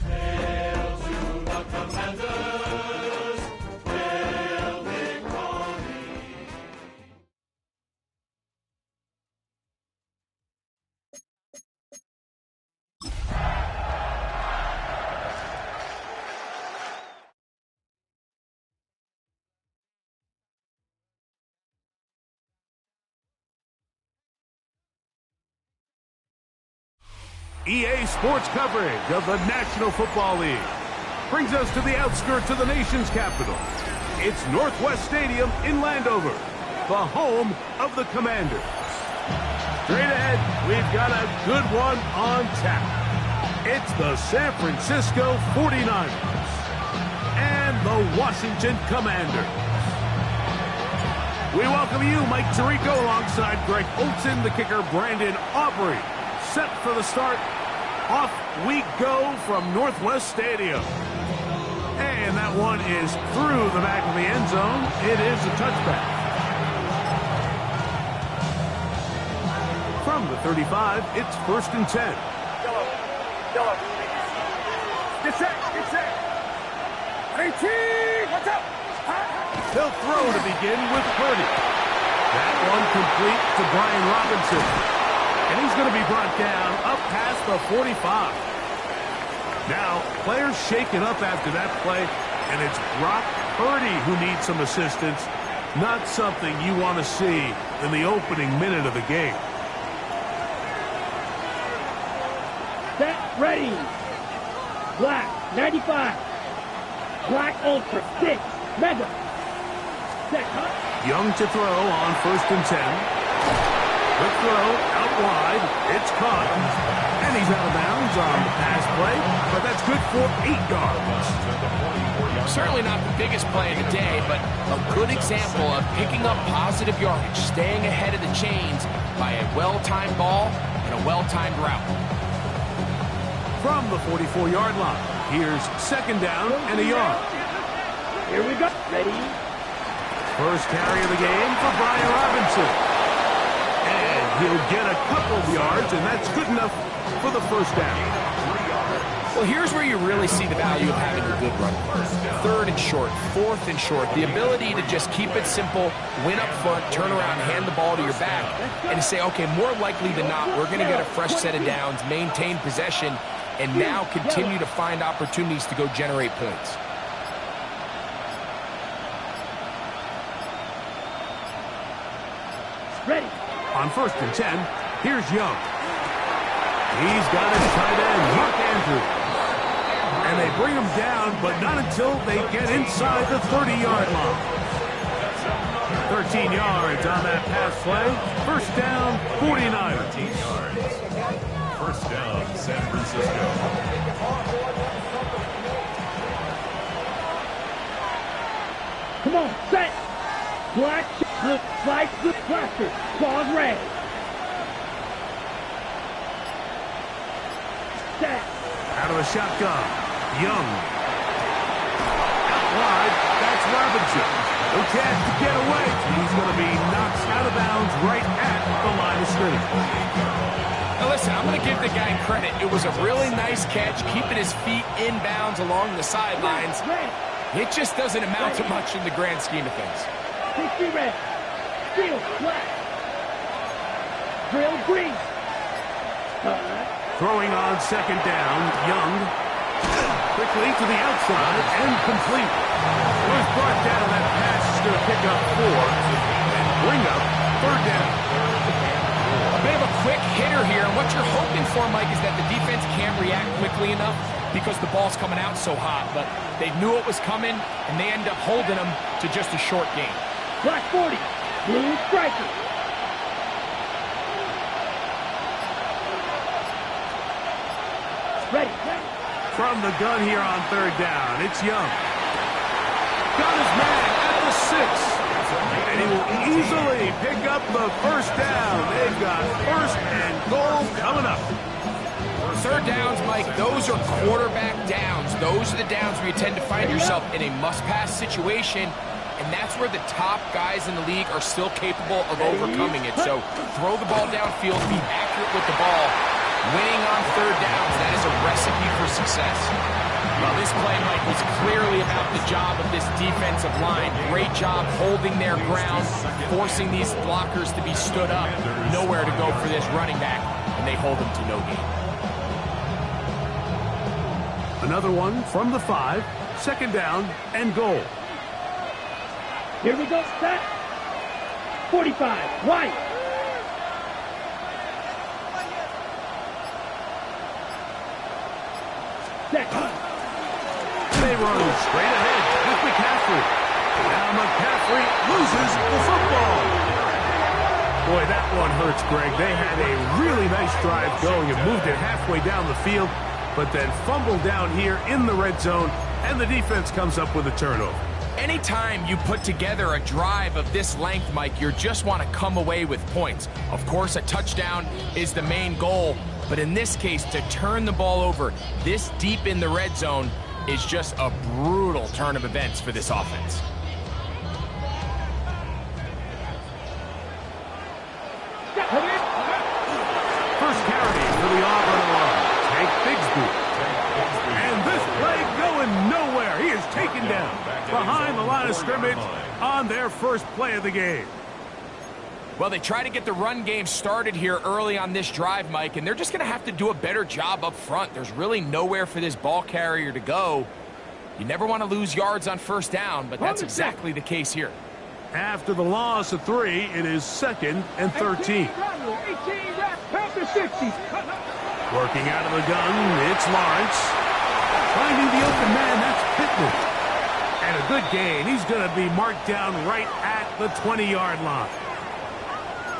Hail to the Commanders, hail victory. EA Sports coverage of the National Football League brings us to the outskirts of the nation's capital. It's Northwest Stadium in Landover, the home of the Commanders. Straight ahead, we've got a good one on tap. It's the San Francisco 49ers and the Washington Commanders. We welcome you, Mike Tirico, alongside Greg Olson, the kicker, Brandon Aubrey. Set for the start. Off we go from Northwest Stadium. And that one is through the back of the end zone. It is a touchback. From the 35, it's 1st and 10. Yellow. Get set. 18, what's up? He'll throw to begin with Purdy. That one complete to Brian Robinson. And he's going to be brought down up past the 45. Now, players shaken up after that play, and it's Brock Purdy who needs some assistance. Not something you want to see in the opening minute of the game. Set, ready. Black, 95. Black Ultra, 6, Mega. Set, cut. Young to throw on 1st and 10. The throw out wide. It's caught. And he's out of bounds on the pass play, but that's good for 8 yards. Certainly not the biggest play of the day, but a good example of picking up positive yardage, staying ahead of the chains by a well-timed ball and a well-timed route. From the 44-yard line, here's 2nd down and a yard. Here we go. Ready. First carry of the game for Brian Robinson. And he'll get a couple of yards, and that's good enough for the 1st down. Well, here's where you really see the value of having a good run. 3rd and short, 4th and short. The ability to just keep it simple, win up front, turn around, hand the ball to your back, and to say, okay, more likely than not, we're going to get a fresh set of downs, maintain possession, and now continue to find opportunities to go generate points. Ready. On 1st and 10, here's Young. He's got his tight end, Mark Andrews. And they bring him down, but not until they get inside the 30-yard line. 13 yards on that pass play. 1st down, 49. 13 yards. 1st down, San Francisco. Come on, set. Black, look, flight, good cluster. Claws red. Set. Out of the shotgun, Young. Out wide, that's Robinson. No chance to get away. He's going to be knocked out of bounds right at the line of scrimmage. Now listen, I'm going to give the guy credit. It was a really nice catch, keeping his feet in bounds along the sidelines. It just doesn't amount to much in the grand scheme of things. 60 red. Steel, black. Drill, green. Throwing on 2nd down, Young. Quickly to the outside and complete. Was brought down. That pass is going to pick up 4 and bring up 3rd down. A bit of a quick hitter here. What you're hoping for, Mike, is that the defense can't react quickly enough because the ball's coming out so hot. But they knew it was coming, and they end up holding them to just a short game. Black 40. Blue striker. Ready. From the gun here on 3rd down, it's Young. Got his man at the 6. And he will easily pick up the 1st down. They've got 1st and goal coming up. 3rd downs, Mike, those are quarterback downs. Those are the downs where you tend to find yourself in a must-pass situation, and that's where the top guys in the league are still capable of overcoming it. So throw the ball downfield, be accurate with the ball, Winning on third downs, that is a recipe for success. Well, this play, Mike, was clearly about the job of this defensive line. Great job holding their ground, forcing these blockers to be stood up. Nowhere to go for this running back, and they hold him to no gain. Another one from the 5, 2nd down and goal. Here we go, set. 45, right. Set. They run straight ahead with McCaffrey. Now McCaffrey loses the football. Boy, that one hurts, Greg. They had a really nice drive going and moved it halfway down the field, but then fumbled down here in the red zone, and the defense comes up with a turnover. Anytime you put together a drive of this length, Mike, you just want to come away with points. Of course, a touchdown is the main goal, but in this case, to turn the ball over this deep in the red zone is just a brutal turn of events for this offense. First carry for the Auburn line. Tank Bigsby. And this play going nowhere. He is taken down behind the line of scrimmage on their first play of the game. Well, they try to get the run game started here early on this drive, Mike, and they're just going to have to do a better job up front. There's really nowhere for this ball carrier to go. You never want to lose yards on first down, but that's exactly the case here. After the loss of 3, it is 2nd and 13. Working out of the gun, it's Lawrence. Finding the open man, that's Pittman. And a good gain. He's going to be marked down right at the 20-yard line.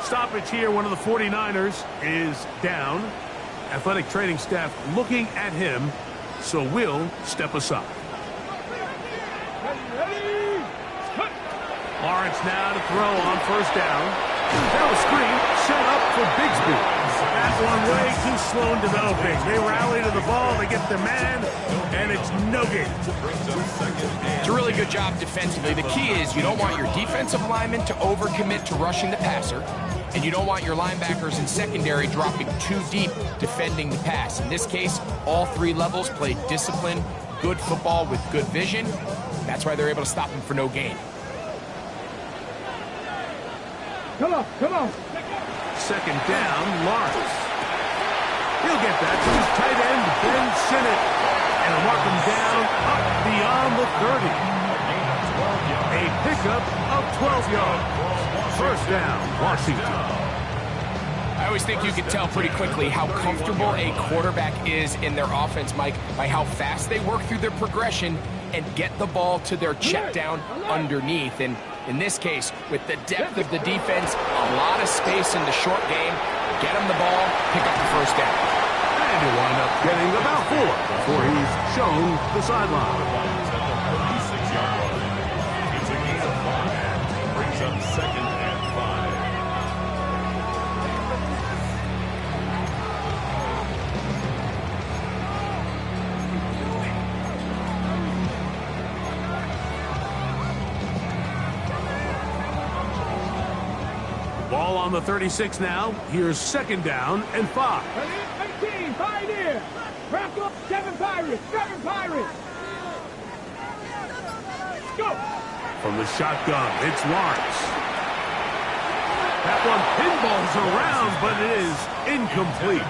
Stoppage here, one of the 49ers is down. Athletic training staff looking at him, so we'll step aside. Lawrence now to throw on first down. Now a screen set up for Bigsby. That one way too slow in developing. They rally to the ball, they get the man, and it's no gain. It's a really good job defensively. The key is you don't want your defensive linemen to overcommit to rushing the passer, and you don't want your linebackers in secondary dropping too deep defending the pass. In this case, all 3 levels played disciplined, good football with good vision. That's why they're able to stop him for no gain. Come on, come on. 2nd down, Lawrence. He'll get that to his tight end, Ben Sinnott. And mark him down up beyond the 30. A pickup of 12 yards. First down, Washington. I always think you can tell pretty quickly how comfortable a quarterback is in their offense, Mike, by how fast they work through their progression and get the ball to their check down underneath. And in this case, with the depth of the defense, a lot of space in the short game, get him the ball, pick up the first down. And he'll wind up getting about 4 before he's shown the sideline. It's a gain of 5. Brings up 2nd and 5. Ball on the 36 now. Here's 2nd down and 5. 18, Pioneer. Wrap up, 7 Pirates, 7 Pirates. Go. From the shotgun, it's Lawrence. That one pinballs around, but it is incomplete.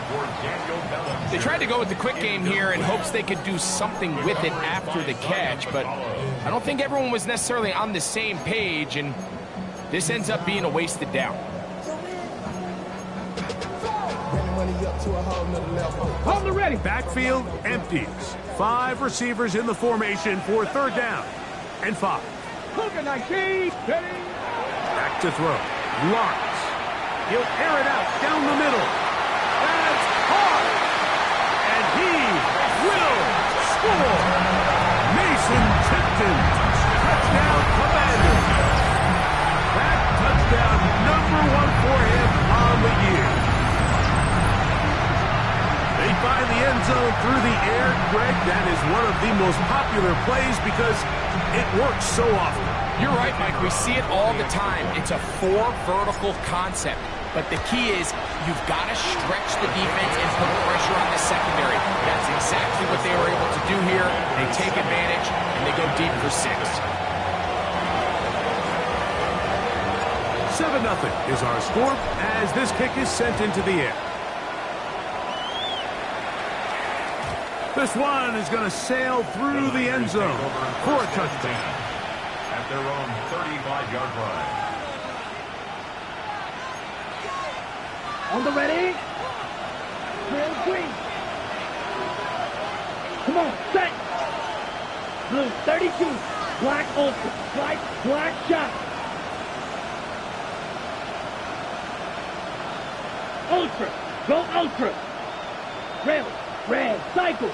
They tried to go with the quick game here in hopes they could do something with it after the catch, but I don't think everyone was necessarily on the same page, and this ends up being a wasted down. Hold the ready. Backfield empties. 5 receivers in the formation for 3rd down and 5. Hook 19. Ready. Back to throw. Lawrence. He'll air it out down the middle. That's hard. And he will score. Mason Tipton. Touchdown, Commanders. That touchdown number 1 for him on the year. They find the end zone through the air, Greg. That is one of the most popular plays because it works so often. You're right, Mike. We see it all the time. It's a 4 vertical concept. But the key is you've got to stretch the defense and put pressure on the secondary. That's exactly what they were able to do here. They take advantage, and they go deep for 6. 7-0 is our score as this kick is sent into the air. This one is going to sail through the end zone for a touchdown. At their own 35-yard line. On the ready. Real green. Come on, set. Blue 32. Black ultra. Black shot. Ultra. Go ultra. Red. Cycle.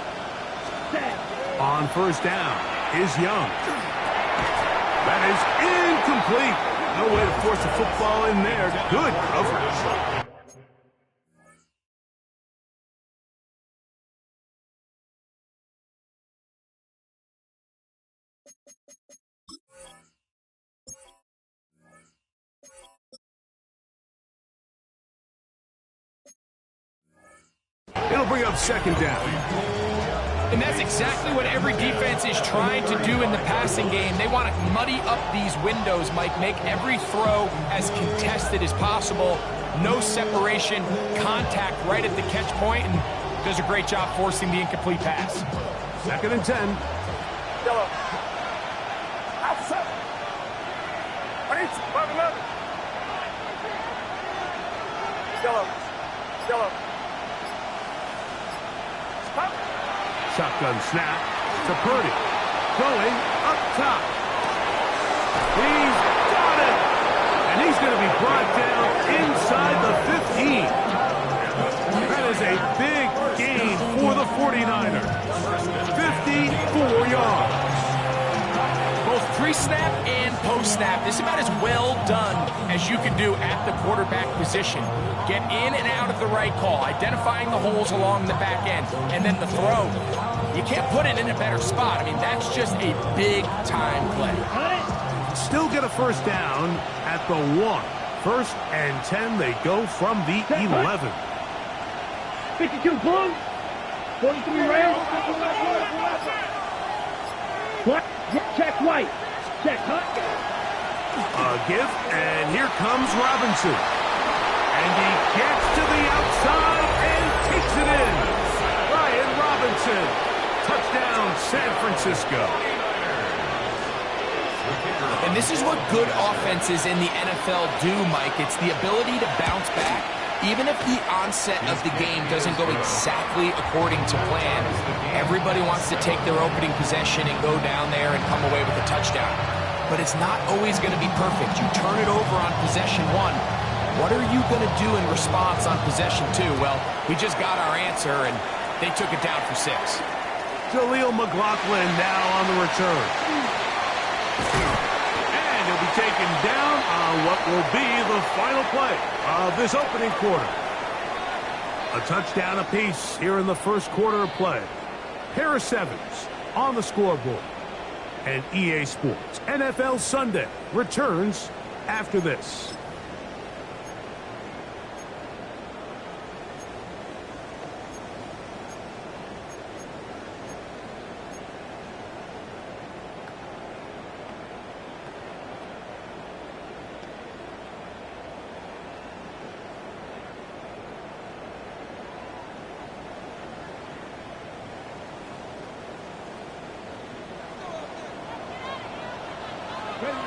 Set. On first down is Young. That is incomplete. No way to force a football in there. Good coverage. It'll bring up second down. And that's exactly what every defense is trying to do in the passing game. They want to muddy up these windows, Mike, make every throw as contested as possible. No separation, contact right at the catch point, and does a great job forcing the incomplete pass. Second and 10. Yellow. Outside. 5-11. Yellow. Stop. Shotgun snap to Purdy. Going up top. He's got it. And he's going to be brought down inside the 15. That is a big gain for the 49ers. 54 yards. Both pre-snap and post-snap. This is about as well done as you can do at the quarterback position. Get in and out of the right call, identifying the holes along the back end, and then the throw. You can't put it in a better spot. I mean, that's just a big-time play. Still get a first down at the 1. First and 10, they go from the 11. 52 blue. 43 red. Black. Check white. Check hot. A give, and here comes Robinson. And he gets to the outside and takes it in. Brian Robinson. Touchdown, San Francisco. And this is what good offenses in the NFL do, Mike. It's the ability to bounce back. Even if the onset of the game doesn't go exactly according to plan, everybody wants to take their opening possession and go down there and come away with a touchdown. But it's not always going to be perfect. You turn it over on possession 1. What are you going to do in response on possession 2? Well, we just got our answer, and they took it down for 6. Jaleel McLaughlin now on the return. And he'll be taken down on what will be the final play of this opening quarter. A touchdown apiece here in the first quarter of play. Pair of 7s on the scoreboard. And EA Sports NFL Sunday returns after this.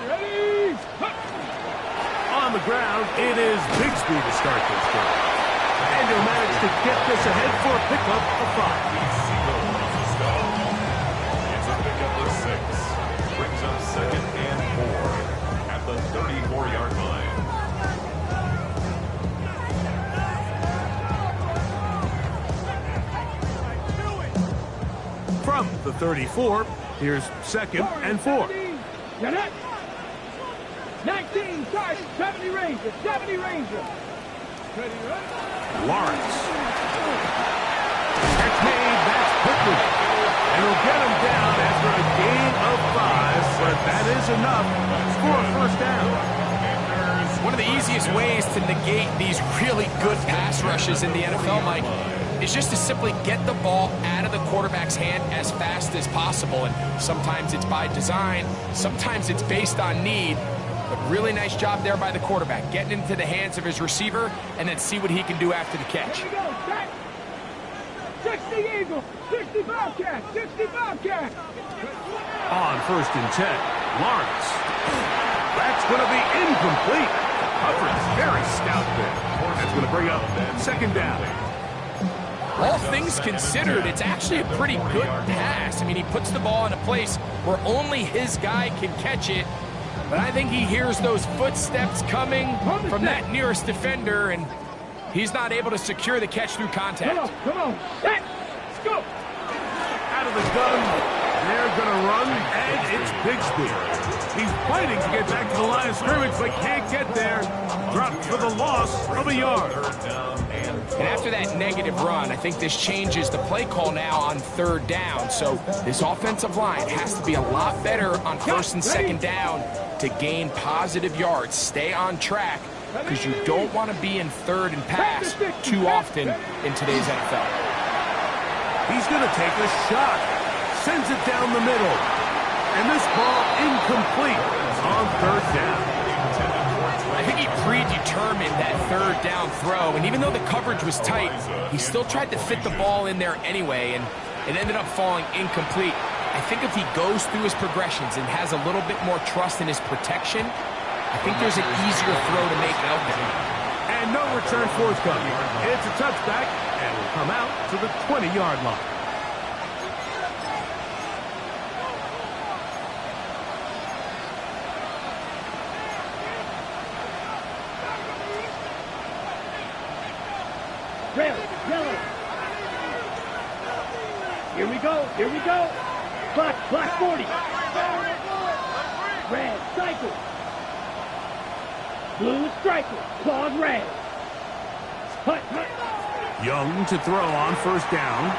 Ready. On the ground, it is Bigsby to start this drive. And he'll manage to get this ahead for a pickup of 5. It's a pickup of 6. Brings up second and 4 at the 34-yard line. From the 34, here's second and 4. 19, sorry, 70 Ranger. Lawrence. That's made, that's quickly. And he'll get him down after a gain of 5, but that is enough for a first down. One of the easiest ways to negate these really good pass rushes in the NFL, Mike, is just to simply get the ball out of the quarterback's hand as fast as possible. And sometimes it's by design, sometimes it's based on need. But really nice job there by the quarterback, getting into the hands of his receiver and then see what he can do after the catch. Here we go, set. 60 Eagle, 60 Bobcat, 60 Bobcat. On 1st and 10, Lawrence. That's going to be incomplete. Coverage very stout there. That's going to bring up 2nd down. All things considered, it's actually a pretty good pass. I mean, he puts the ball in a place where only his guy can catch it. But I think he hears those footsteps coming from that nearest defender, and he's not able to secure the catch through contact. Come on, set, let's go. Out of the gun, they're going to run, and it's Bigsby. He's fighting to get back to the line of scrimmage, but can't get there. Dropped for the loss of a yard. And after that negative run, I think this changes the play call now on 3rd down. So this offensive line has to be a lot better on 1st and 2nd down to gain positive yards. Stay on track, because you don't want to be in 3rd and pass too often in today's NFL. He's going to take a shot. Sends it down the middle. And this ball incomplete on 3rd down. I think he predetermined that 3rd down throw, and even though the coverage was tight, he still tried to fit the ball in there anyway, and it ended up falling incomplete. I think if he goes through his progressions and has a little bit more trust in his protection, I think there's an easier throw to make out there. And no return forthcoming. It's a touchback, and will come out to the 20-yard line. Red, yellow. Here we go, here we go. Black 40. Red, cycle. Blue, striker. Claws, red. Hut. Young to throw on 1st down.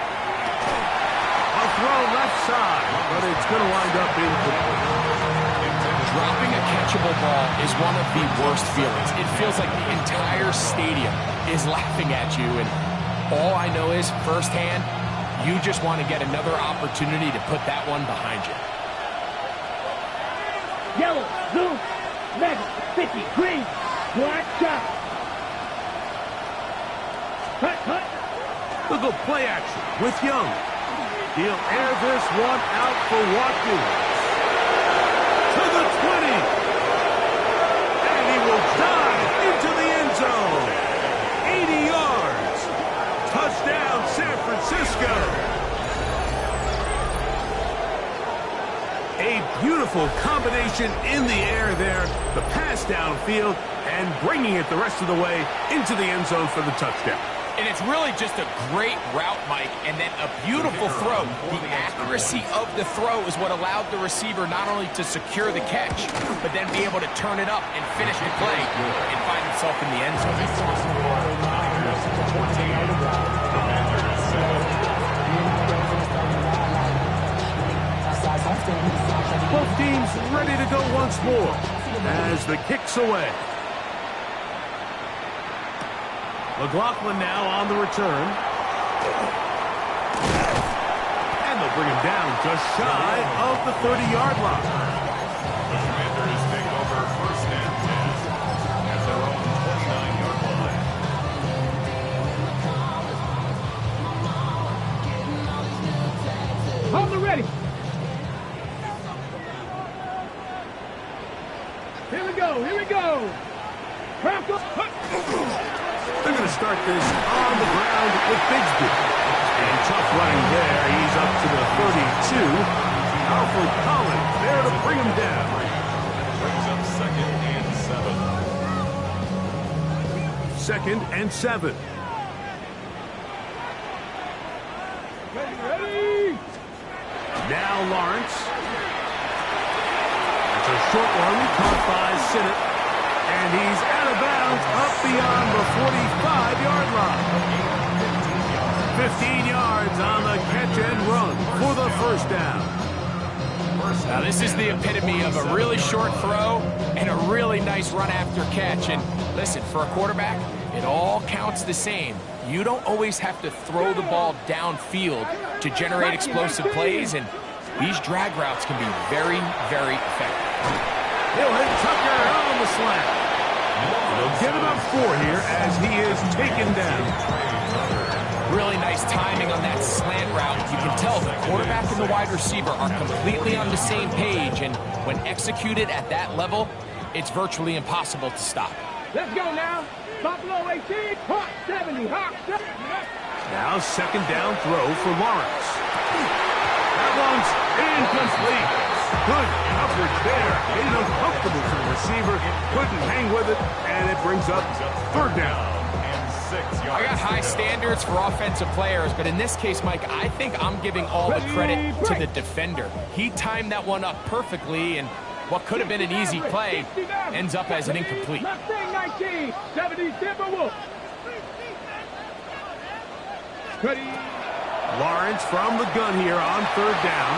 A throw left side, but it's going to wind up incomplete. Dropping a catchable ball is one of the worst feelings. It feels like the entire stadium is laughing at you, and all I know is firsthand, you just want to get another opportunity to put that one behind you. Yellow, blue, red, 50, green, black, shot. Hut. Look at play action with Young. He'll air this one out for Watkins. To the 20. And he will dive into the end zone. 80 yards. Touchdown, San Francisco. A beautiful combination in the air there. The pass downfield and bringing it the rest of the way into the end zone for the touchdown. And it's really just a great route, Mike, and then a beautiful throw. The accuracy of the throw is what allowed the receiver not only to secure the catch, but then be able to turn it up and finish the play and find himself in the end zone. Both teams ready to go once more as the kick's away. McLaughlin now on the return. And they'll bring him down just shy of the 30-yard line. The Commanders take over 1st and 10 at their own 29-yard line. On the ready. Here we go. Broncos. They're going to start this on the ground with Bigsby. And tough running there. He's up to the 32. Alfred Collins there to bring him down. Brings up 2nd and 7. 2nd and 7. Ready. Now Lawrence. It's a short one caught by Sinnott. And he's out of bounds up beyond the 45-yard line. 15 yards on the catch and run for the 1st down. first. Now, this is the epitome of a really short throw and a really nice run after catch. And listen, for a quarterback, it all counts the same. You don't always have to throw the ball downfield to generate explosive plays, and these drag routes can be very, very effective. He'll hit Tucker on the slant. They'll get about 4 here as he is taken down. Really nice timing on that slant route. You can tell the quarterback and the wide receiver are completely on the same page, and when executed at that level, it's virtually impossible to stop. Let's go now. Buffalo 18, hot 70, hot 70. Now second down throw for Lawrence. That one's incomplete. Good coverage there. Made it uncomfortable for the receiver. Couldn't hang with it, and it brings up third down. I got high standards for offensive players, but in this case, Mike, I think I'm giving all the credit to the defender. He timed that one up perfectly, and what could have been an easy play ends up as an incomplete. Mustang 19, 70 Timberwolves. Lawrence from the gun here on third down.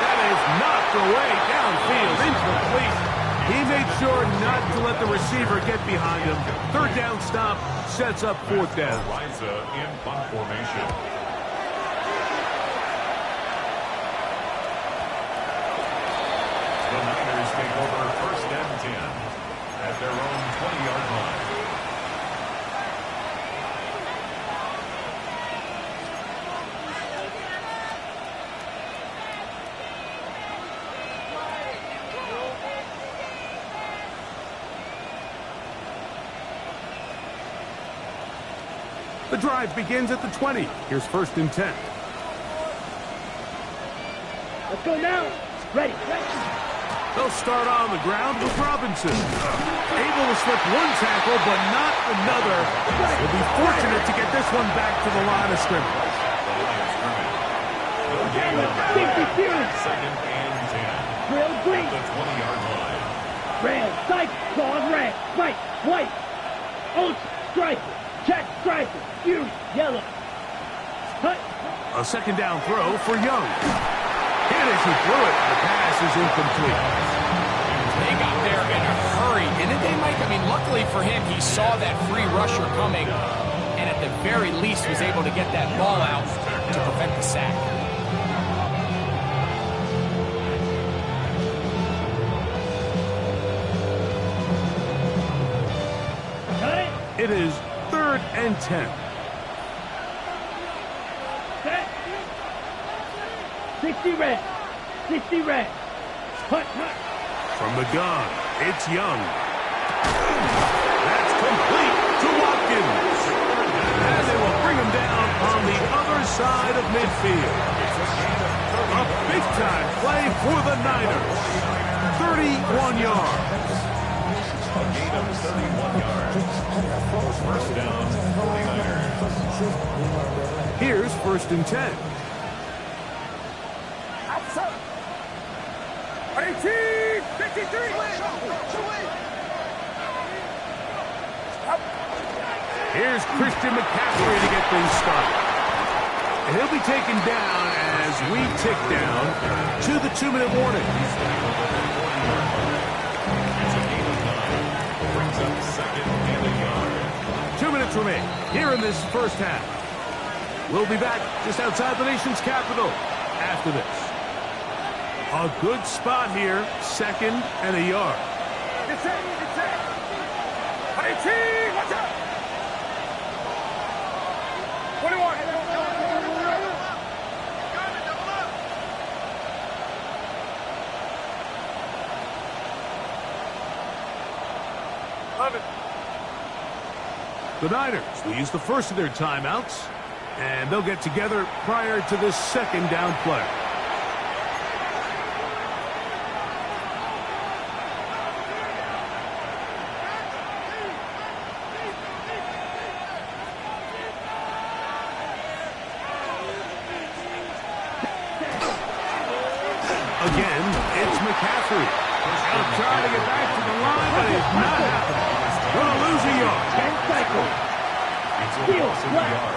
That is knocked away downfield, incomplete. He made sure not to let the receiver get behind him. Third down stop sets up fourth down. Riza in punt formation. The Niners take over first and 10 at their own 20-yard line. The drive begins at the 20. Here's first and 10. Let's go now. Ready. They'll start on the ground with Robinson. Able to slip one tackle, but not another. He'll be fortunate to get this one back to the line of scrimmage. Second and 10. Real green. The 20-yard line. Red, sight, claws, red, white, white. Oats, striker, check, striker, huge, yellow. Cut. A second down throw for Young. Hit as he threw it. The pass is incomplete. They got there in a hurry, didn't they, Mike? I mean, luckily for him, he saw that free rusher coming, and at the very least was able to get that ball out to prevent the sack. It is third and 10. Set. 60 red. 60 red. Hut. From the gun, it's Young. That's complete to Watkins. And they will bring him down on the other side of midfield. A big-time play for the Niners. 31 yards. A gain of 31 yards. First down, 49ers. Here's first and 10. 18, 53. Here's Christian McCaffrey to get things started. He'll be taken down as we tick down to the 2-minute warning. It's a gain of 9. Brings up second and a yard. 2 minutes remain here in this first half. We'll be back just outside the nation's capital after this. A good spot here, second and a yard. It's it. 18, watch out. 21. The Niners will use the first of their timeouts, and they'll get together prior to this second down play. Again, it's McCaffrey. Out trying to get back to the line, but it's not happening. Going to lose a yard. It's a loss of a yard.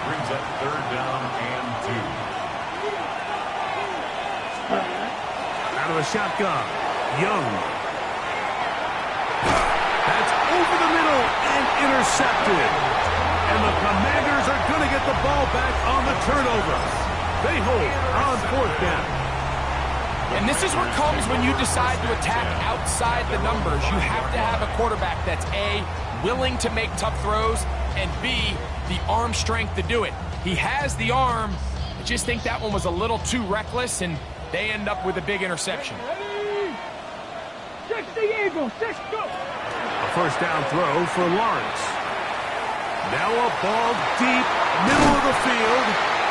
Brings up third down and 2. out of the shotgun. Young. That's over the middle and intercepted. And the Commanders are going to get the ball back on the turnover. They hold on 4th down. And this is what comes when you decide to attack outside the numbers. You have to have a quarterback that's A, willing to make tough throws, and B, the arm strength to do it. He has the arm. I just think that one was a little too reckless, and they end up with a big interception. 60 Eagles, 6 go. A first down throw for Lawrence. Now a ball deep, middle of the field,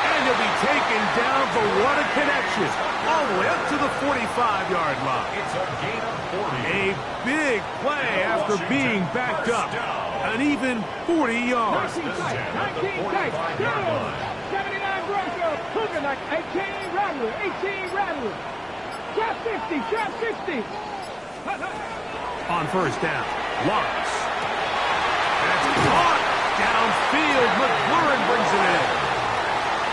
and he'll be taken down for what a connection. All the way up to the 45-yard line. It's a gain of 40. A big play after being backed up. An even 40 yards. 19 tight, 79 Bronco, hooking like 18 Rattler, 18 Rattler. Trap 50. On first down, Lawrence. That's caught downfield. McLaurin brings it in.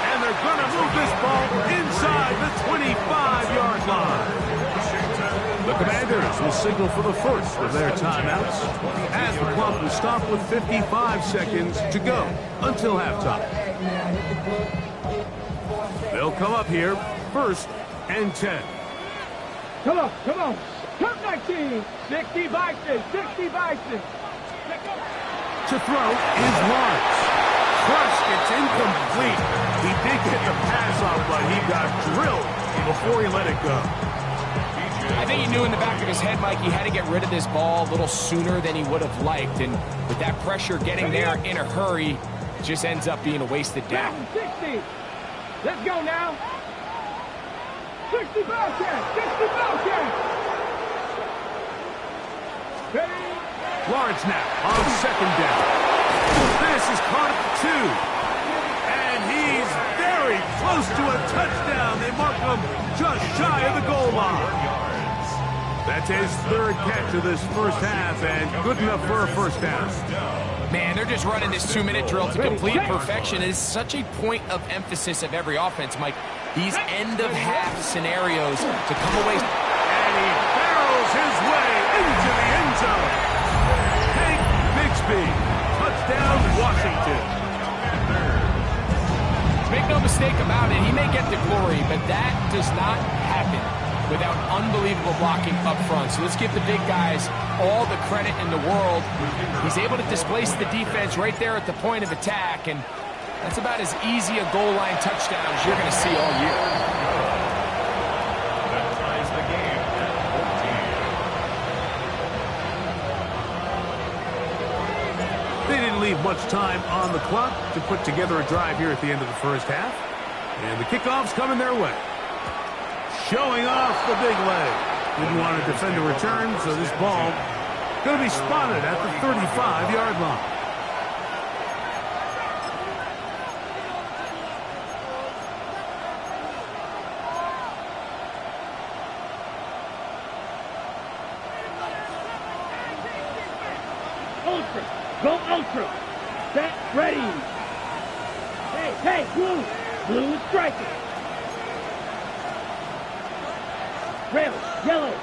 And they're going to move this ball inside the 25-yard line. The Commanders will signal for the first of their timeouts as the clock will stop with 55 seconds to go until halftime. They'll come up here, 1st and 10. Come on. Come 19, 60 Bison. To throw is Lawrence. Crush gets incomplete. He did get the pass off, but he got drilled before he let it go. I think he knew in the back of his head, Mike, he had to get rid of this ball a little sooner than he would have liked. And with that pressure getting there in a hurry, it just ends up being a wasted down. 60. Let's go now. 60 Bobcats. Ready? Lawrence now on 2nd down. This is caught at the 2. And he's very close to a touchdown. They mark him just shy of the goal line. That's his 3rd catch of this first half, and good enough for a first down. Man, they're just running this 2-minute drill to complete perfection. It is such a point of emphasis of every offense, Mike. These end-of-half scenarios to come away. And he barrels his way into the end zone. Hank Bixby, touchdown Washington. Make no mistake about it, he may get the glory, but that does not happen without unbelievable blocking up front. So let's give the big guys all the credit in the world. He's able to displace the defense right there at the point of attack, and that's about as easy a goal line touchdown as you're going to see all year. That ties the game at 14. They didn't leave much time on the clock to put together a drive here at the end of the first half. And the kickoff's coming their way. Showing off the big leg. Didn't want to defend a return, so this ball going to be spotted at the 35-yard line. Ultra. Go Ultra. Set. Ready. Hey, Blue. Blue is striking. Red, yellow,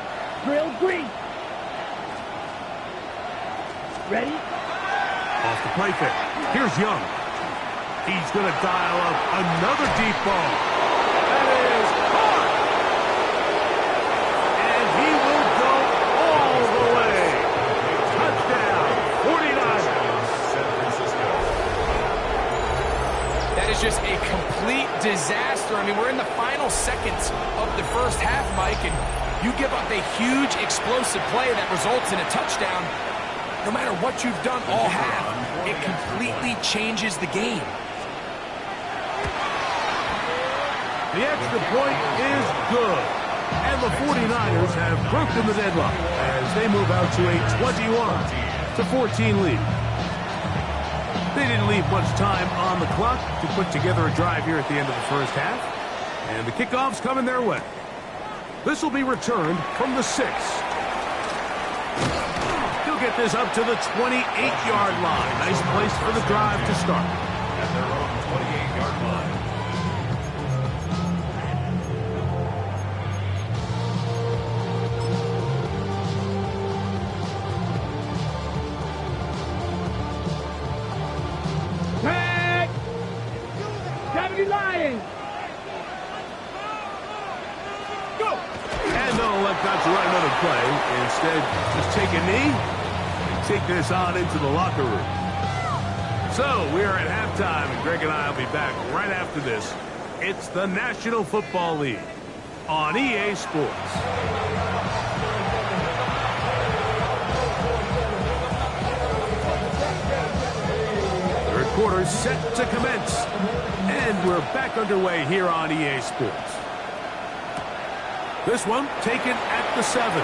drill, green. Ready? Off the play fake. Here's Young. He's going to dial up another deep ball. That is caught. And he will go all the way. Touchdown, 49ers. San Francisco. That is just a complete disaster. I mean, we're in the final seconds of the first half, Mike, and you give up a huge explosive play that results in a touchdown. No matter what you've done all half, it completely changes the game. The extra point is good. And the 49ers have broken the deadlock as they move out to a 21-14 lead. They didn't leave much time on the clock to put together a drive here at the end of the first half. And the kickoff's coming their way. This will be returned from the 6. He'll get this up to the 28-yard line. Nice place for the drive to start. At their own 28-yard line. Mighty Lions. Go! And they'll elect not to run another play. Instead, just take a knee and take this on into the locker room. So, we are at halftime, and Greg and I will be back right after this. It's the National Football League on EA Sports. Third quarter set to commence. And we're back underway here on EA Sports. This one taken at the 7.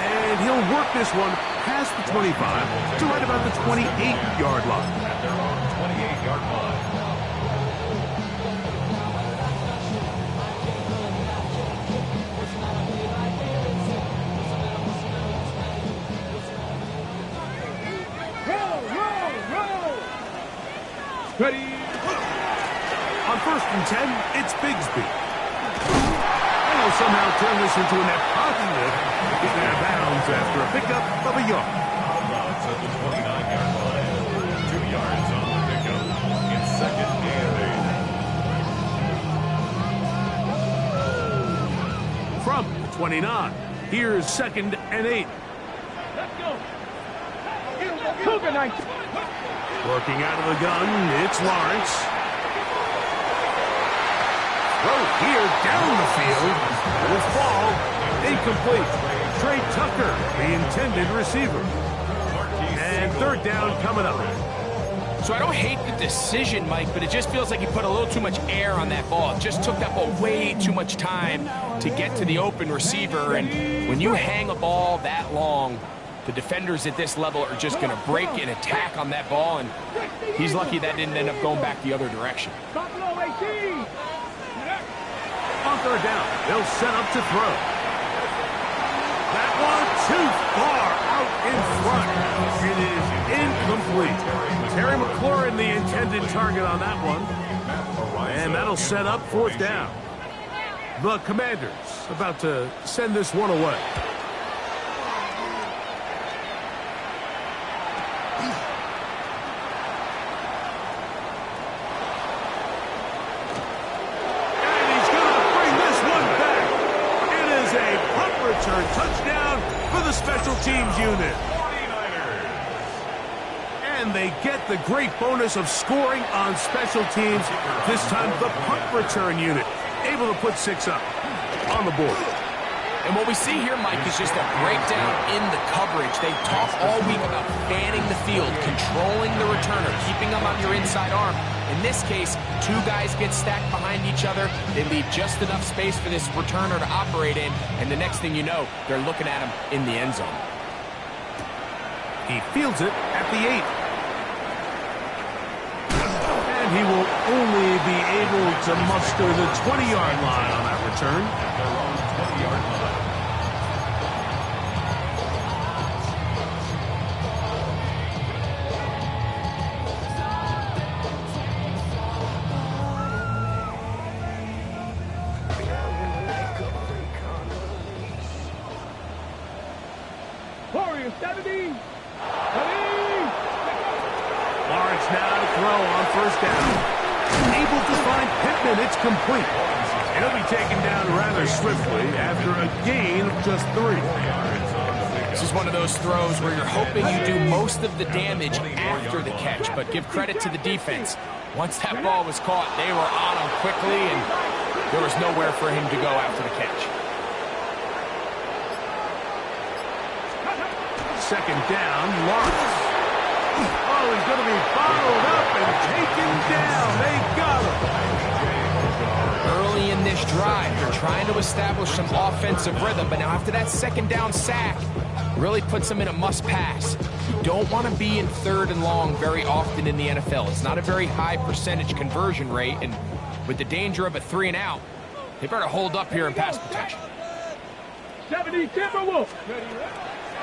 And he'll work this one past the 25 to right about the 28-yard line. At their own 28-yard line. Roll! Ready? On 1st and 10, it's Bigsby. And he'll somehow turn this into a net positive. He's out of bounds after a pickup of a yard. Routes at the 29-yard line. 2 yards on the pickup. It's 2nd and 8. From the 29, here's 2nd and 8. Let's go! Cougar 19. Working out of the gun, it's Lawrence. Throw here down the field. Will fall. Incomplete. Trey Tucker, the intended receiver. And 3rd down coming up. So I don't hate the decision, Mike, but it just feels like he put a little too much air on that ball. It just took that ball way too much time to get to the open receiver. And when you hang a ball that long, the defenders at this level are just going to break and attack on that ball, and he's lucky that didn't end up going back the other direction. Buffalo 18. On 3rd down, they'll set up to throw. That one too far out in front. It is incomplete. Terry McLaurin, the intended target on that one. And that'll set up 4th down. The Commanders about to send this one away. Touchdown for the special teams unit. 49ers. And they get the great bonus of scoring on special teams. This time the punt return unit able to put 6 up on the board. And what we see here, Mike, is just a breakdown in the coverage. They talk all week about fanning the field, controlling the returner, keeping them on your inside arm. In this case, 2 guys get stacked behind each other. They leave just enough space for this returner to operate in, and the next thing you know, they're looking at him in the end zone. He fields it at the 8. And he will only be able to muster the 20-yard line on that return. At their own 20-yard line. Warriors 70. Lawrence now to throw on 1st down. Able to find Pittman. It's complete. He'll be taken down rather swiftly after a gain of just 3. This is one of those throws where you're hoping you do most of the damage after the catch, but give credit to the defense. Once that ball was caught, they were on him quickly, and there was nowhere for him to go after the catch. 2nd down, Lawrence. Oh, he's going to be bottled up and taken down. They got him. Early in this drive, they're trying to establish some offensive rhythm, but now after that 2nd down sack, really puts them in a must-pass. You don't want to be in 3rd and long very often in the NFL. It's not a very high percentage conversion rate, and with the danger of a 3 and out, they better hold up here in pass protection. 70 Timberwolves.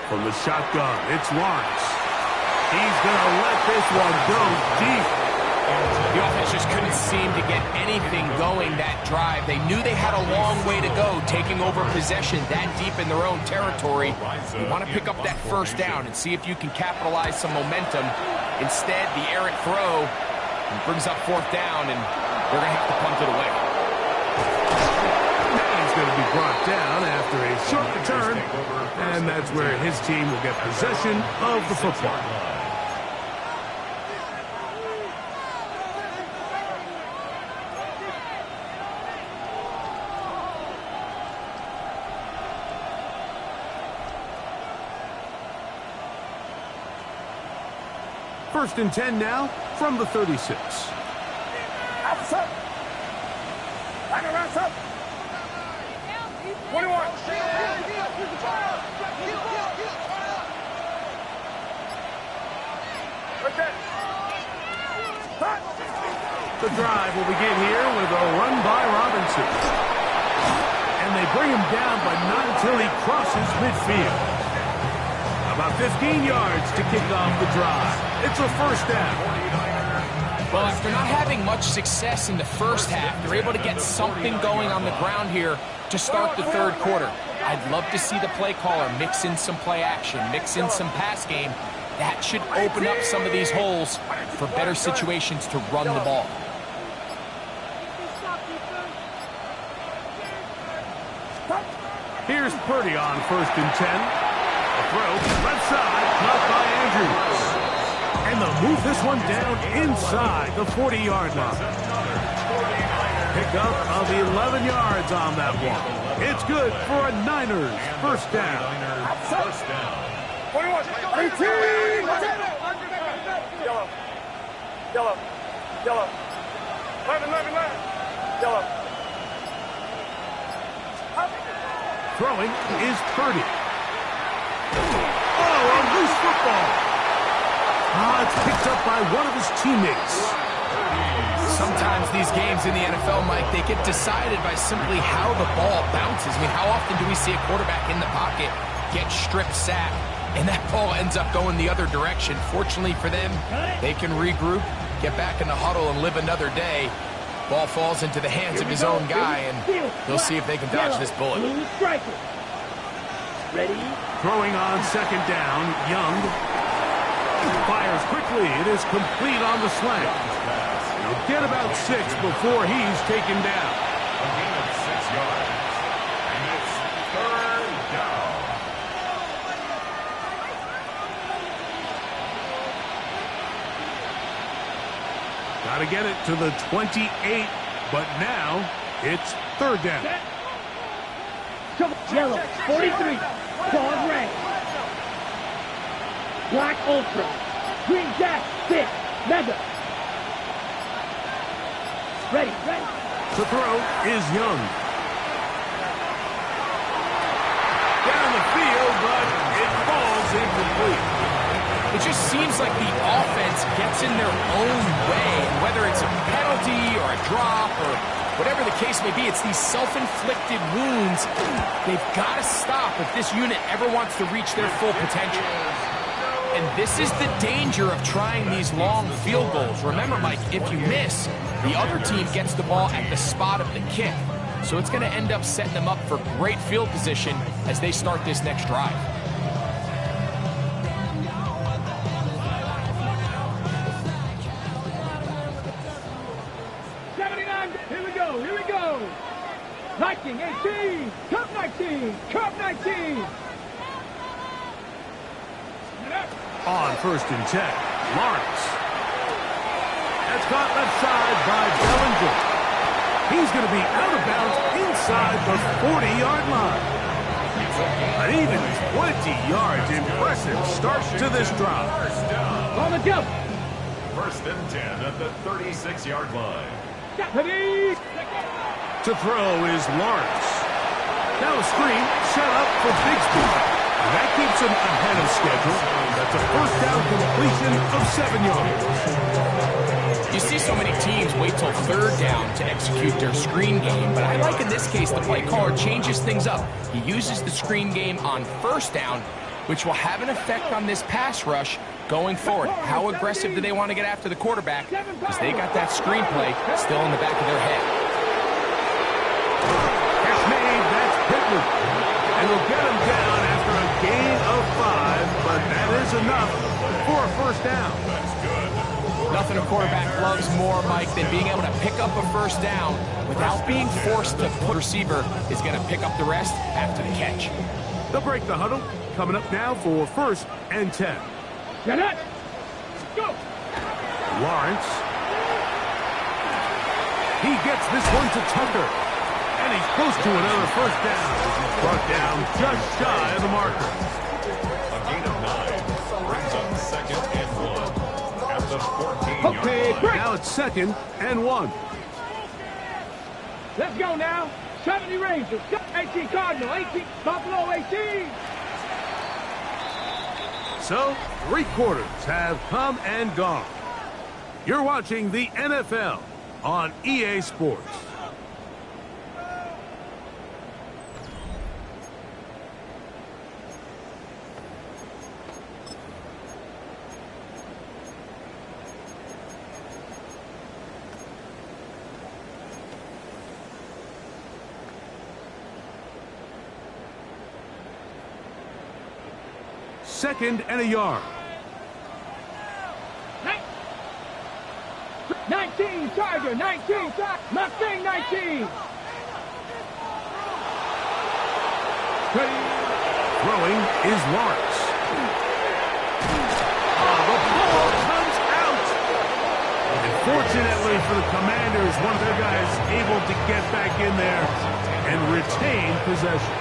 From the shotgun, it's Lawrence. He's going to let this one go deep. The offense just couldn't seem to get anything going that drive. They knew they had a long way to go, taking over possession that deep in their own territory. You want to pick up that 1st down and see if you can capitalize some momentum. Instead, the errant throw and brings up 4th down, and they're going to have to punt it away. He's going to be brought down after a short return, and that's where his team will get possession of the football. First and 10 now from the 36. Outside. Back around, up. 21. The drive will begin here with a run by Robinson. And they bring him down, but not until he crosses midfield. About 15 yards to kick off the drive. It's a first down. Well, after not having much success in the first half, they're able to get something going on the ground here to start the 3rd quarter. I'd love to see the play caller mix in some play action, mix in some pass game. That should open up some of these holes for better situations to run the ball. Here's Purdy on 1st and 10. A throw, left side, caught by Andrews. And they'll move this one down inside the 40-yard line. Pickup of 11 yards on that one. It's good for a Niners first down. 21. 18. Yellow. Yellow. Yellow. 11. Yellow. Throwing is Purdy. Oh, a loose football. It's picked up by one of his teammates. Sometimes these games in the NFL, Mike, they get decided by simply how the ball bounces. I mean, how often do we see a quarterback in the pocket get strip sacked, and that ball ends up going the other direction? Fortunately for them, they can regroup, get back in the huddle, and live another day. Ball falls into the hands of his own guy, and they'll see if they can dodge this bullet. Ready? Throwing on 2nd down, Young. Fires quickly. It is complete on the slant. He'll get about 6 before he's taken down. A gain of 6 yards. And it's 3rd down. Got to get it to the 28, but now it's 3rd down. Yellow, 43. Pause red. Black Ultra. Green Jack, 6. Mega. Ready. The throw is Young. Down the field, but it falls incomplete. It just seems like the offense gets in their own way, and whether it's a penalty or a drop or whatever the case may be, it's these self-inflicted wounds. They've got to stop if this unit ever wants to reach their full potential. And this is the danger of trying these long field goals. Remember, Mike, if you miss, the other team gets the ball at the spot of the kick. So it's going to end up setting them up for great field position as they start this next drive. Here we go. 19, 18. Cup 19. Cup 19. On 1st and 10, Lawrence. That's caught left side by Bellinger. He's going to be out of bounds inside the 40-yard line. An even 20 yards. Impressive start to this drive. On the jump. 1st and 10 at the 36-yard line. To throw is Lawrence. Now a screen set up for Bigsby. That keeps him ahead of schedule. That's a first down completion of 7 yards. You see so many teams wait till 3rd down to execute their screen game, but I like in this case the play caller changes things up. He uses the screen game on 1st down, which will have an effect on this pass rush going forward. How aggressive do they want to get after the quarterback? Because they got that screen play still in the back of their head. Catch made, that's Pittman. And will get him down after a gain of 5, but but that is enough for a first down. That's good. Nothing a quarterback loves more, Mike, than being able to pick up a first down without being forced to put receiver is going to pick up the rest after the catch. They'll break the huddle. Coming up now for 1st and 10. Get it. Go. Lawrence. He gets this one to Tucker. And he's close to another first down. He's brought down just shy of the marker. A gain of 9 brings up 2nd and 1 at the 14-yard Okay, line. break. Now it's 2nd and 1. Let's go now. 70 Rangers, 18 Cardinal, 18 Buffalo, 18. So, 3 quarters have come and gone. You're watching the NFL on EA Sports. Second and a yard. 19, Tiger, 19, Mustang, 19. Throwing is Lawrence. The ball comes out. And fortunately for the Commanders, one of their guys able to get back in there and retain possession.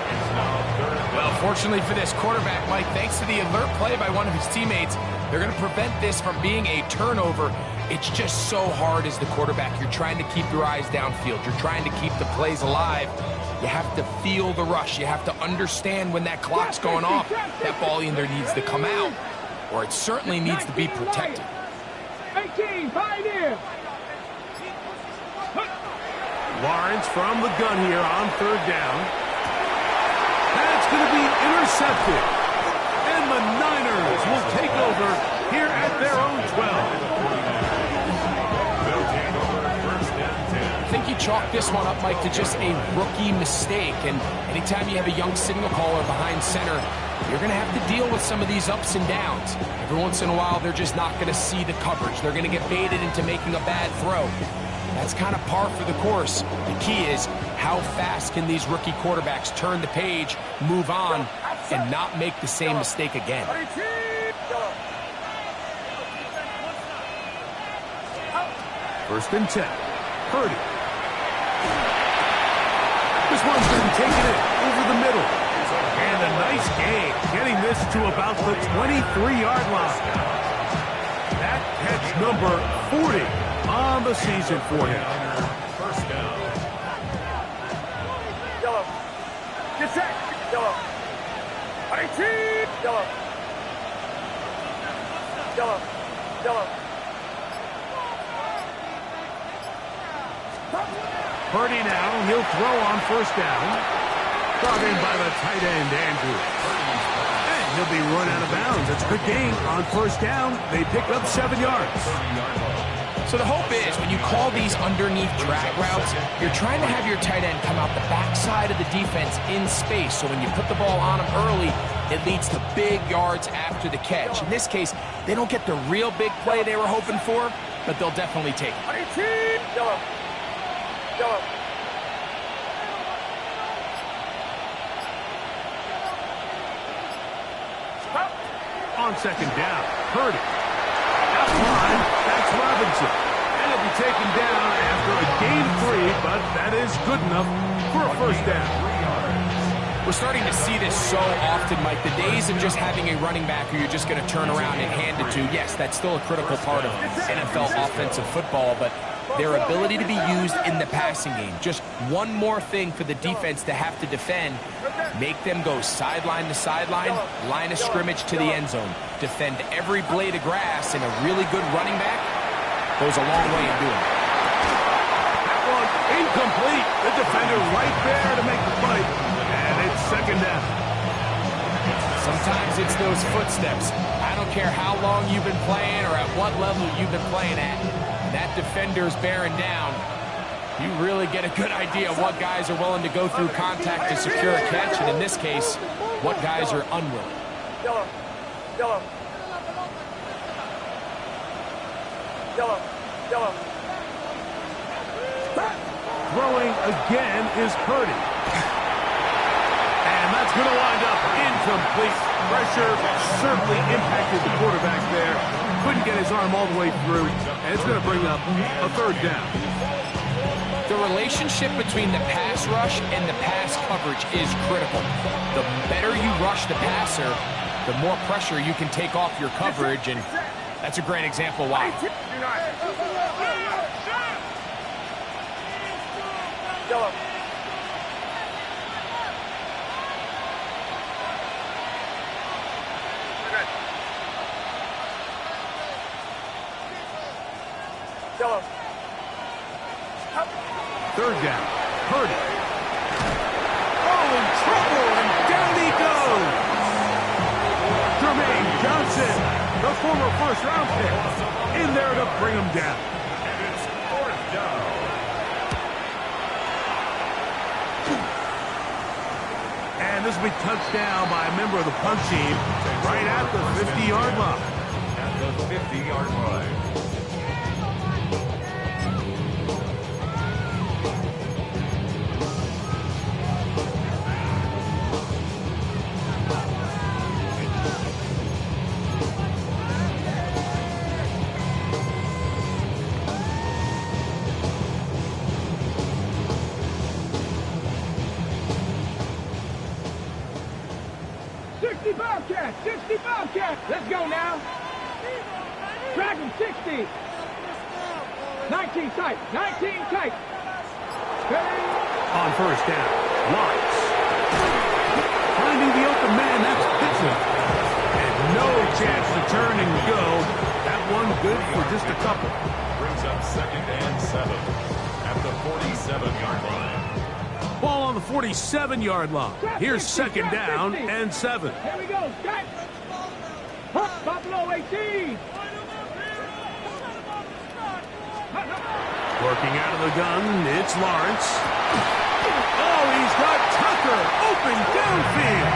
Well, fortunately for this quarterback, Mike, thanks to the alert play by one of his teammates, they're going to prevent this from being a turnover. It's just so hard as the quarterback. You're trying to keep your eyes downfield. You're trying to keep the plays alive. You have to feel the rush. You have to understand when that clock's going off. That ball either needs to come out or it certainly needs to be protected. 18, Pioneer. Lawrence from the gun here on 3rd down. That's going to be intercepted. And the Niners will take over here at their own 12. They'll take over 1st and 10. I think you chalk this one up, Mike, to just a rookie mistake. And anytime you have a young signal caller behind center, you're going to have to deal with some of these ups and downs. Every once in a while, they're just not going to see the coverage. They're going to get baited into making a bad throw. That's kind of par for the course. The key is how fast can these rookie quarterbacks turn the page, move on, and not make the same mistake again. 1st and 10. Purdy. This one's going to be taken in over the middle. And a nice gain, getting this to about the 23-yard line. That catch number 40 on the season for him. First down. Yellow. Get set. Yellow. 18. Yellow. Yellow. Yellow. Purdy now, he'll throw on 1st down. Brought in by the tight end, Andrew. And he'll be run out of bounds. It's a good gain on 1st down. They pick up 7 yards. So the hope is when you call these underneath drag routes, you're trying to have your tight end come out the backside of the defense in space. So when you put the ball on him early, it leads to big yards after the catch. In this case, they don't get the real big play they were hoping for, but they'll definitely take it. 18. Yellow. Yellow. On 2nd down, Purdy. Outline, that's Robinson. And he'll be taken down after a gain of 3, but that is good enough for a 1st down. We're starting to see this so often, Mike. The days of just having a running back who you're just going to turn around and hand it to, yes, that's still a critical part of NFL offensive football, but their ability to be used in the passing game. Just one more thing for the defense to have to defend. Make them go sideline to sideline, line of scrimmage to the end zone. Defend every blade of grass, and a really good running back goes a long way in doing it. That one incomplete. The defender right there to make the play. And it's 2nd down. Sometimes it's those footsteps. I don't care how long you've been playing or at what level you've been playing at. That defender's bearing down. You really get a good idea of what guys are willing to go through contact to secure a catch, and in this case, what guys are unwilling. Yellow. Yellow. Yellow. Throwing again is Purdy. And that's going to wind up incomplete. Pressure certainly impacted the quarterback there. Couldn't get his arm all the way through. And it's going to bring up a third down. The relationship between the pass rush and the pass coverage is critical. The better you rush the passer, the more pressure you can take off your coverage, and that's a great example why. Yellow. Yellow. Third down. Purdy. Oh, in trouble, and down he goes. Jermaine Johnson, the former first-round pick, in there to bring him down. And it's fourth down. And this will be touched down by a member of the punt team right at the 50-yard line. At the 50-yard line. Bobcat, 60 Bobcat. Let's go now. Track him, 60. 19 tight, 19 tight. On first down, Lawrence. Finding the open man, that's Pittsburgh. And no chance to turn and go. That one good for just a couple. Brings up 2nd and 7 at the 47-yard line. Ball on the 47-yard line. Here's 2nd down and 7. Here we go, Scott. Buffalo 18. Working out of the gun, it's Lawrence. Oh, he's got Tucker open downfield.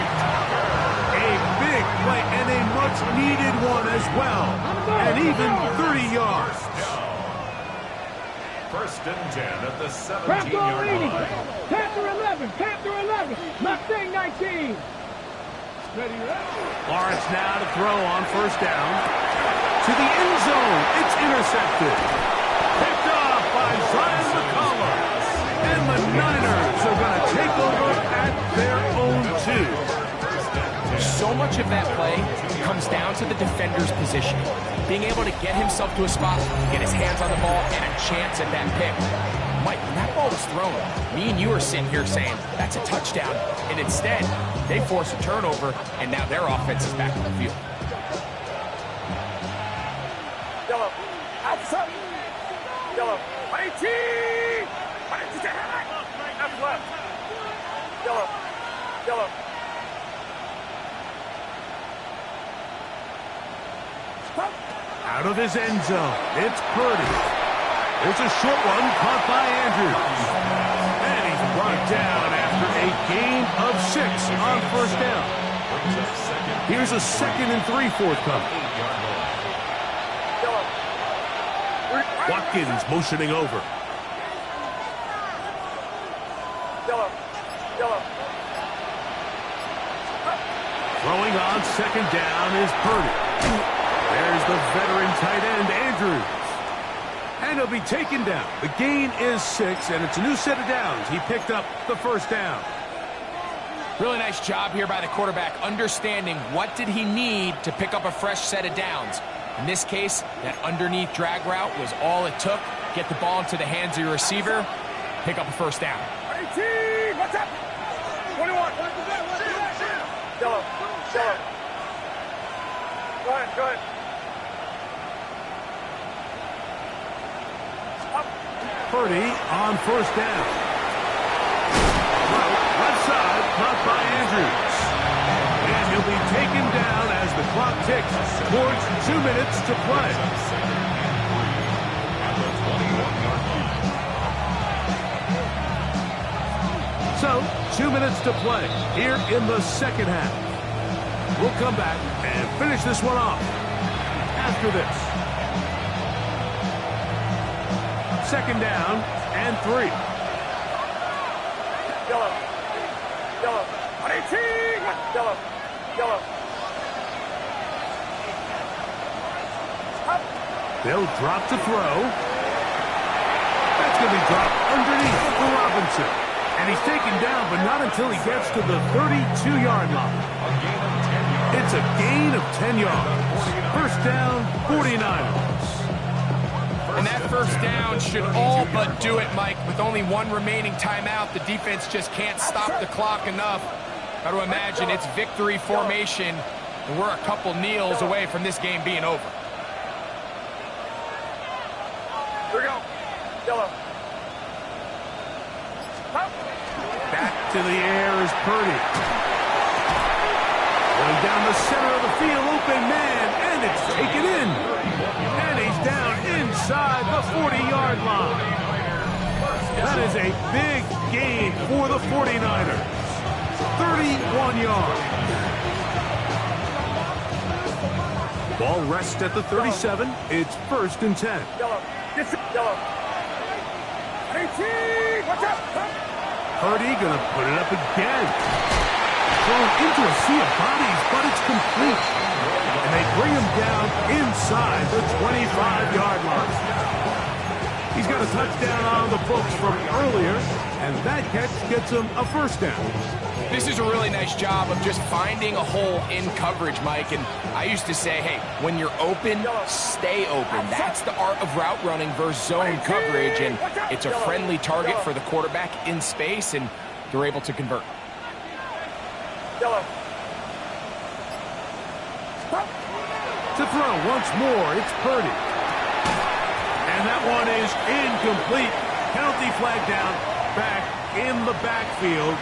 A big play and a much-needed one as well. And even 30 yards. First and 10 at the 17-yard line. Panther 11, Panther 11, Mustang 19. Lawrence now to throw on first down. To the end zone, it's intercepted. Picked off by Zion McCollum. And the Niners are going to take over at their own 2. So much of that play comes down to the defender's position. Being able to get himself to a spot, get his hands on the ball, and a chance at that pick. Mike, when that ball was thrown, me and you are sitting here saying, that's a touchdown. And instead, they force a turnover, and now their offense is back on the field. Yellow. Outside. Yellow. 18. That's left. Yellow. Yellow. Out of his end zone, it's Purdy. It's a short one caught by Andrews. And he's brought down after a gain of 6 on first down. Here's a 2nd and 3 forthcoming. Watkins motioning over. Yellow. Yellow. Throwing on 2nd down is Purdy. There's the veteran tight end, Andrews. And he'll be taken down. The gain is 6, and it's a new set of downs. He picked up the first down. Really nice job here by the quarterback, understanding what did he need to pick up a fresh set of downs. In this case, that underneath drag route was all it took. Get the ball into the hands of your receiver, pick up a first down. 18. What's up? 21. Yellow. Yellow. Go ahead. Go ahead. Purdy on first down. Left side, caught by Andrews. And he'll be taken down as the clock ticks towards 2 minutes to play. At the 21-yard line. So, 2 minutes to play here in the second half. We'll come back and finish this one off after this. Second down and 3. Yellow. Yellow. On 18. Yellow. Yellow. Up. They'll drop to throw. That's going to be dropped underneath for Robinson. And he's taken down, but not until he gets to the 32-yard line. It's a gain of 10 yards. First down, 49ers. And that first down should all but do it, Mike. With only one remaining timeout, the defense just can't stop the clock enough. Got to imagine it's victory formation, and we're a couple kneels away from this game being over. Here we go. Yellow. Back to the air is Purdy. Going down the center of the field, open man, and it's taken in. And he's down inside the 40-yard line. That is a big gain for the 49ers. 31 yards. Ball rests at the 37. It's 1st and 10. Yellow. Yellow. 18. Watch out. Purdy gonna put it up again. Thrown into a sea of bodies, but it's complete. And they bring him down inside the 25-yard line. He's got a touchdown on the books from earlier, and that catch gets him a first down. This is a really nice job of just finding a hole in coverage, Mike. And I used to say, hey, when you're open, stay open. That's the art of route running versus zone coverage, and it's a friendly target for the quarterback in space, and they're able to convert. Yellow. To throw once more, it's Purdy. And that one is incomplete. Penalty flag down, back in the backfield.